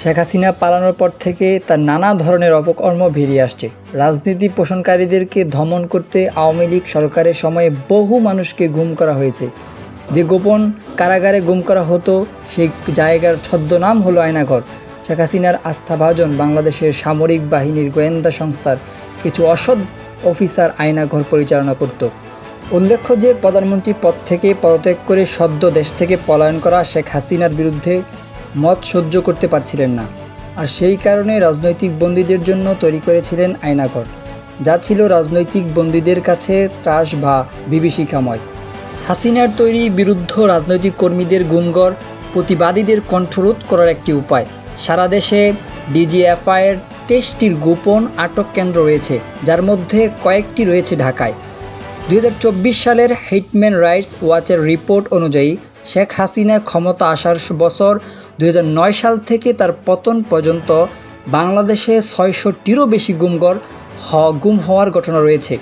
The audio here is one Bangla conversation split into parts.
শেখ হাসিনা পালানোর পর থেকে তার নানা ধরনের অপকর্ম বেরিয়ে আসছে। রাজনীতি পোষণকারীদেরকে দমন করতে আওয়ামী লীগ সরকারের সময়ে বহু মানুষকে গুম করা হয়েছে। যে গোপন কারাগারে গুম করা হতো সেই জায়গার ছদ্মনাম হলো আয়নাঘর। শেখ হাসিনার আস্থাভাজন বাংলাদেশের সামরিক বাহিনীর গোয়েন্দা সংস্থার কিছু অসৎ অফিসার আয়নাঘর পরিচালনা করত। উল্লেখ্য যে প্রধানমন্ত্রী পদ থেকে পদত্যাগ করে সদ্য দেশ থেকে পলায়ন করা শেখ হাসিনার বিরুদ্ধে মত সহ্য করতে পারছিলেন না, আর সেই কারণে রাজনৈতিক বন্দীদের জন্য তৈরি করেছিলেন আয়নাঘর, যা ছিল রাজনৈতিক বন্দীদের কাছে ত্রাস বা বিভীষিকাময়। হাসিনার তৈরি বিরুদ্ধ রাজনৈতিক কর্মীদের গুমঘর প্রতিবাদীদের কণ্ঠরোধ করার একটি উপায়। সারা দেশে ডিজিএফআইয়ের 23টির গোপন আটক কেন্দ্র রয়েছে, যার মধ্যে কয়েকটি রয়েছে ঢাকায়। 2024 সালের হিউম্যান রাইটস ওয়াচের রিপোর্ট অনুযায়ী শেখ হাসিনা ক্ষমতা আসার বছর 2009 সাল থেকে তার পতন পর্যন্ত বাংলাদেশে 600টিরও বেশি গুম হওয়ার ঘটনা রয়েছে।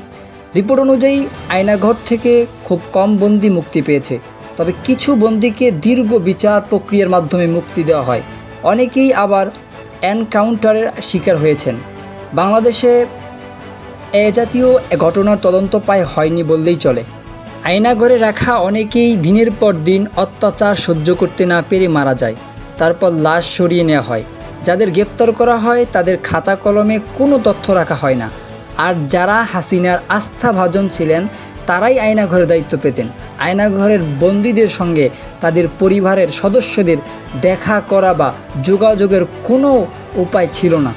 রিপোর্ট অনুযায়ী আয়নাঘর থেকে খুব কম বন্দী মুক্তি পেয়েছে, তবে কিছু বন্দীকে দীর্ঘ বিচার প্রক্রিয়ার মাধ্যমে মুক্তি দেওয়া হয়। অনেকেই আবার এনকাউন্টারের শিকার হয়েছেন। বাংলাদেশে এ জাতীয় ঘটনার তদন্ত প্রায় হয়নি বললেই চলে। আয়নাঘরে রাখা অনেকেই দিনের পর দিন অত্যাচার সহ্য করতে না পেরে মারা যায়, তারপর লাশ সরিয়ে নেওয়া হয়। যাদের গ্রেফতার করা হয় তাদের খাতা কলমে কোনো তথ্য রাখা হয় না, আর যারা হাসিনার আস্থাভাজন ছিলেন তারাই আয়নাঘরের দায়িত্ব পেতেন। আয়নাঘরের বন্দীদের সঙ্গে তাদের পরিবারের সদস্যদের দেখা করা বা যোগাযোগের কোনো উপায় ছিল না।